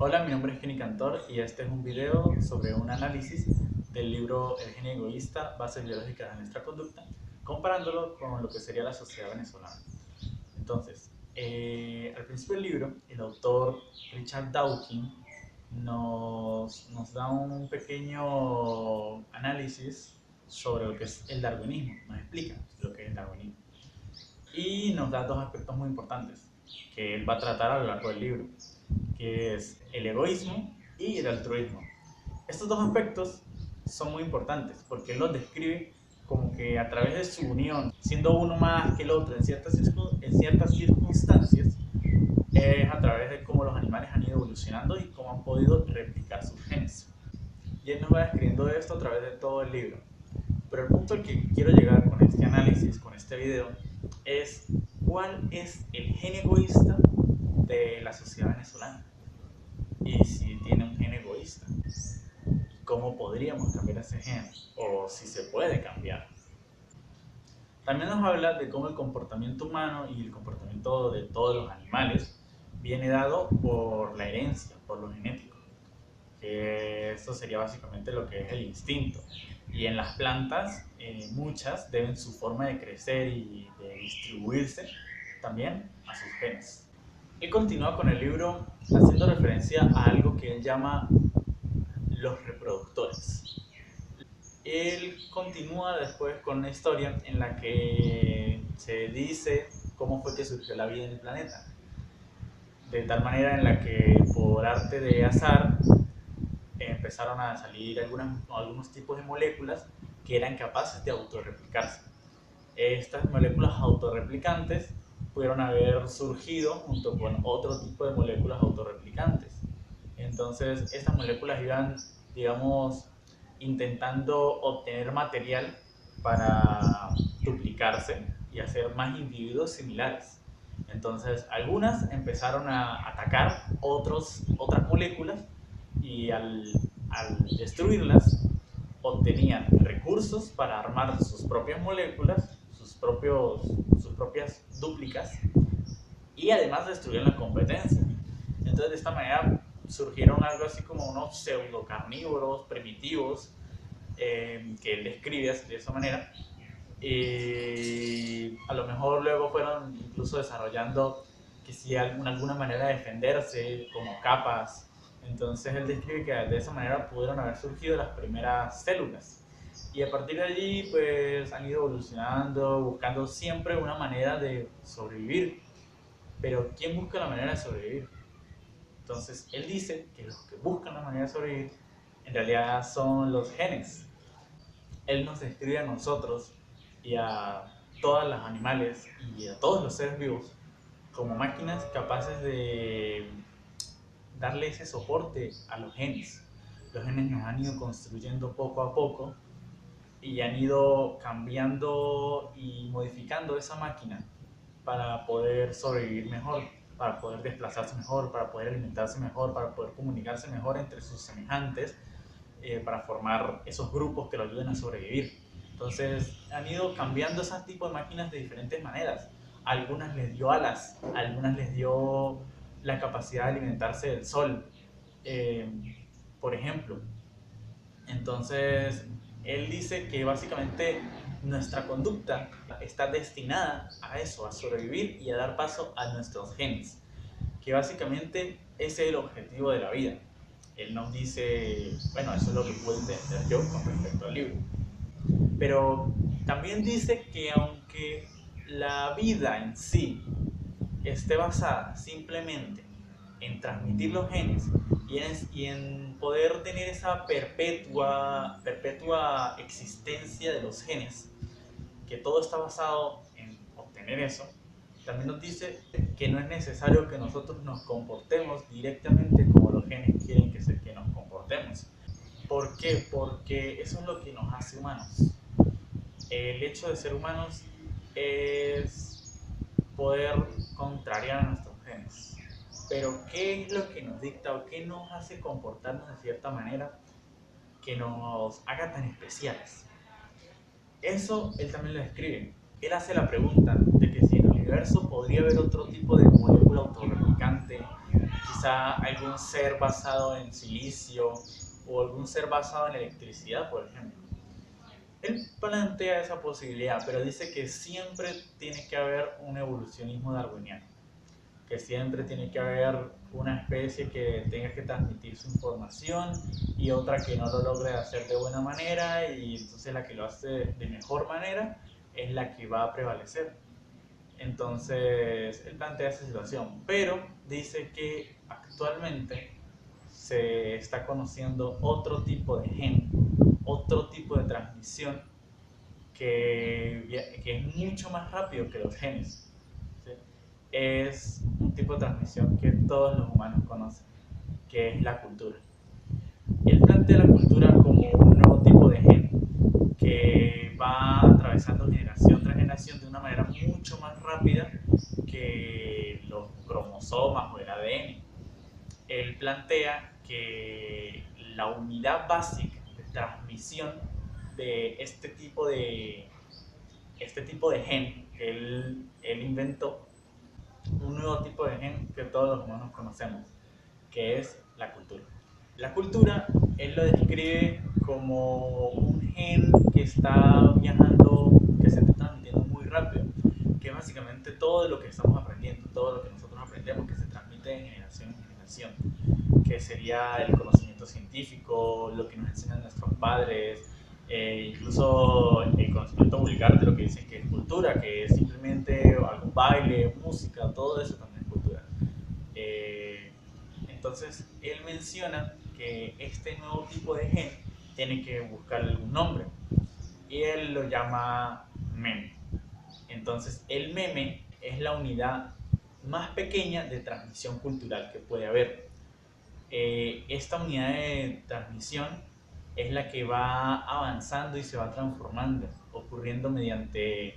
Hola, mi nombre es Kenny Cantor y este es un video sobre un análisis del libro El genio egoísta, bases biológicas de nuestra conducta, comparándolo con lo que sería la sociedad venezolana. Entonces, al principio del libro, el autor Richard Dawkins nos da un pequeño análisis sobre lo que es el darwinismo, nos explica lo que es el darwinismo y nos da dos aspectos muy importantes que él va a tratar a lo largo del libro, que es el egoísmo y el altruismo. Estos dos aspectos son muy importantes porque él los describe como que a través de su unión, siendo uno más que el otro en ciertas circunstancias, es a través de cómo los animales han ido evolucionando y cómo han podido replicar sus genes. Y él nos va describiendo esto a través de todo el libro. Pero el punto al que quiero llegar con este análisis, con este video, es cuál es el gen egoísta de la sociedad venezolana y si tiene un gen egoísta y cómo podríamos cambiar ese gen o si se puede cambiar. También nos habla de cómo el comportamiento humano y el comportamiento de todos los animales viene dado por la herencia, por lo genético, que esto sería básicamente lo que es el instinto. Y en las plantas, muchas deben su forma de crecer y de distribuirse también a sus genes. Él continúa con el libro haciendo referencia a algo que él llama los reproductores. Él continúa después con una historia en la que se dice cómo fue que surgió la vida en el planeta. De tal manera en la que por arte de azar empezaron a salir algunos tipos de moléculas que eran capaces de autorreplicarse. Estas moléculas autorreplicantes pudieron haber surgido junto con otro tipo de moléculas autorreplicantes. Entonces, estas moléculas iban, digamos, intentando obtener material para duplicarse y hacer más individuos similares. Entonces, algunas empezaron a atacar otras moléculas y al destruirlas, obtenían recursos para armar sus propias moléculas, sus propias dúplicas y además destruían la competencia. Entonces de esta manera surgieron algo así como unos pseudocarnívoros primitivos que él describe de esa manera y a lo mejor luego fueron incluso desarrollando que si alguna manera de defenderse como capas. Entonces él describe que de esa manera pudieron haber surgido las primeras células y a partir de allí pues han ido evolucionando buscando siempre una manera de sobrevivir. Pero ¿quién busca la manera de sobrevivir? Entonces él dice que los que buscan la manera de sobrevivir en realidad son los genes. Él nos describe a nosotros y a todos los animales y a todos los seres vivos como máquinas capaces de darle ese soporte a los genes. Los genes nos han ido construyendo poco a poco y han ido cambiando y modificando esa máquina para poder sobrevivir mejor, para poder desplazarse mejor, para poder alimentarse mejor, para poder comunicarse mejor entre sus semejantes, para formar esos grupos que lo ayuden a sobrevivir. Entonces han ido cambiando ese tipo de máquinas de diferentes maneras. A algunas les dio alas, a algunas les dio la capacidad de alimentarse del sol, eh, por ejemplo. Entonces, él dice que básicamente nuestra conducta está destinada a eso, a sobrevivir y a dar paso a nuestros genes, que básicamente ese es el objetivo de la vida. Él nos dice, bueno, eso es lo que puedo entender yo con respecto al libro. Pero también dice que aunque la vida en sí esté basada simplemente en transmitir los genes y en poder tener esa perpetua existencia de los genes, que todo está basado en obtener eso, también nos dice que no es necesario que nosotros nos comportemos directamente como los genes quieren que nos comportemos. ¿Por qué? Porque eso es lo que nos hace humanos. El hecho de ser humanos es poder contrariar a nuestros genes. Pero ¿qué es lo que nos dicta o qué nos hace comportarnos de cierta manera que nos haga tan especiales? Eso él también lo describe. Él hace la pregunta de que si en el universo podría haber otro tipo de molécula autorreplicante quizá algún ser basado en silicio o algún ser basado en electricidad, por ejemplo. Él plantea esa posibilidad, pero dice que siempre tiene que haber un evolucionismo darwiniano, que siempre tiene que haber una especie que tenga que transmitir su información y otra que no lo logre hacer de buena manera, y entonces la que lo hace de mejor manera es la que va a prevalecer. Entonces él plantea esa situación, pero dice que actualmente se está conociendo otro tipo de gen, otro tipo de transmisión que es mucho más rápido que los genes. ¿Sí? Es un tipo de transmisión que todos los humanos conocen, que es la cultura. Él plantea la cultura como un nuevo tipo de gen que va atravesando generación tras generación de una manera mucho más rápida que los cromosomas o el ADN. Él plantea que la unidad básica de transmisión de este tipo de gen que él inventó, un nuevo tipo de gen que todos los humanos conocemos, que es la cultura. La cultura, él lo describe como un gen que está viajando, que se está transmitiendo muy rápido, que es básicamente todo lo que estamos aprendiendo, todo lo que nosotros aprendemos, que se transmite de generación en generación, que sería el conocimiento científico, lo que nos enseñan nuestros padres, incluso el conocimiento vulgar de lo que dicen que es cultura, que es simplemente algún baile, música, todo eso también es cultura. Eh, entonces, él menciona que este nuevo tipo de gen tiene que buscar algún nombre y él lo llama meme. Entonces, el meme es la unidad más pequeña de transmisión cultural que puede haber. Esta unidad de transmisión es la que va avanzando y se va transformando, ocurriendo mediante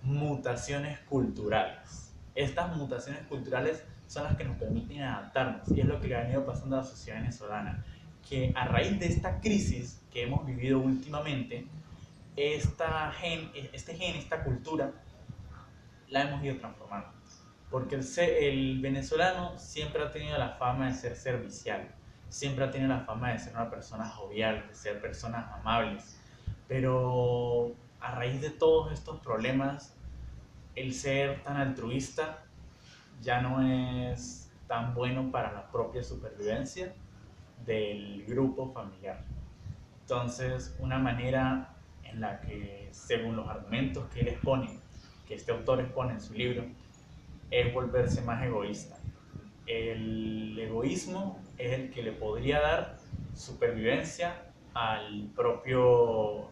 mutaciones culturales. Estas mutaciones culturales son las que nos permiten adaptarnos y es lo que le ha venido pasando a la sociedad venezolana, que a raíz de esta crisis que hemos vivido últimamente, esta cultura, la hemos ido transformando. Porque el venezolano siempre ha tenido la fama de ser servicial, siempre ha tenido la fama de ser una persona jovial, de ser personas amables. Pero a raíz de todos estos problemas, el ser tan altruista ya no es tan bueno para la propia supervivencia del grupo familiar. Entonces, una manera en la que, según los argumentos que él expone, que este autor expone en su libro, es volverse más egoísta. El egoísmo es el que le podría dar supervivencia al propio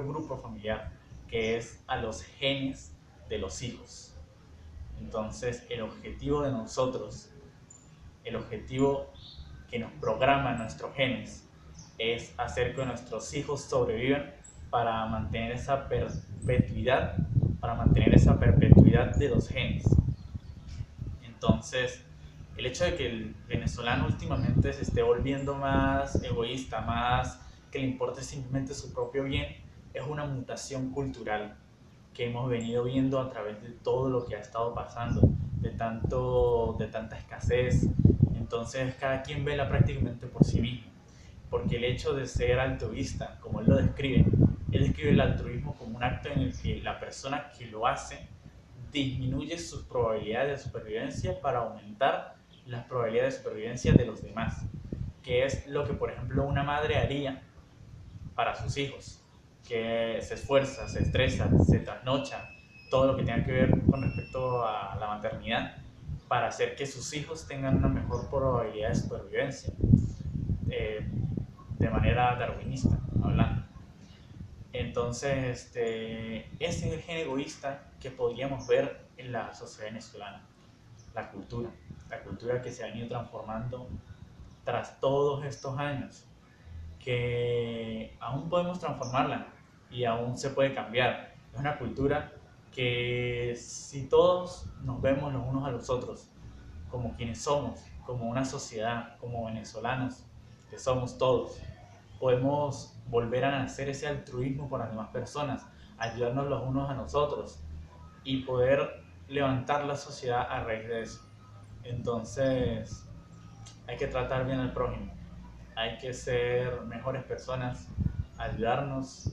grupo familiar, que es a los genes de los hijos. Entonces, el objetivo de nosotros, el objetivo que nos programa nuestros genes, es hacer que nuestros hijos sobrevivan para mantener esa perpetuidad, de los genes. Entonces, el hecho de que el venezolano últimamente se esté volviendo más egoísta, más que le importe simplemente su propio bien, es una mutación cultural que hemos venido viendo a través de todo lo que ha estado pasando, de tanta escasez. Entonces, cada quien vela prácticamente por sí mismo, porque el hecho de ser altruista, como él describe el altruismo como un acto en el que la persona que lo hace disminuye sus probabilidades de supervivencia para aumentar las probabilidades de supervivencia de los demás, que es lo que, por ejemplo, una madre haría para sus hijos, que se esfuerza, se estresa, se trasnocha, todo lo que tenga que ver con respecto a la maternidad, para hacer que sus hijos tengan una mejor probabilidad de supervivencia, eh, de manera darwinista hablando. Entonces, ese es el gen egoísta que podríamos ver en la sociedad venezolana, la cultura, que se ha ido transformando tras todos estos años, que aún podemos transformarla y aún se puede cambiar. Es una cultura que si todos nos vemos los unos a los otros como quienes somos, como una sociedad, como venezolanos, que somos todos, podemos volver a nacer ese altruismo por las demás personas, ayudarnos los unos a nosotros y poder levantar la sociedad a raíz de eso. Entonces, hay que tratar bien al prójimo, hay que ser mejores personas, ayudarnos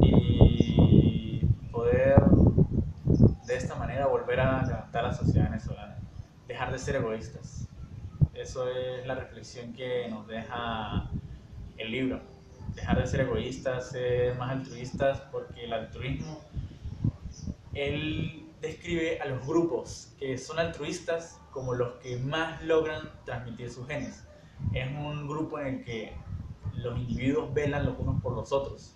y poder de esta manera volver a levantar la sociedad venezolana, dejar de ser egoístas. Eso es la reflexión que nos deja el libro. Dejar de ser egoístas, ser más altruistas, porque el altruismo, él describe a los grupos que son altruistas como los que más logran transmitir sus genes. Es un grupo en el que los individuos velan los unos por los otros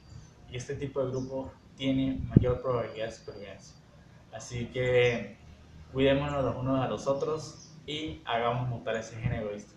y este tipo de grupo tiene mayor probabilidad de supervivencia. Así que cuidémonos los unos a los otros y hagamos mutar ese gen egoísta.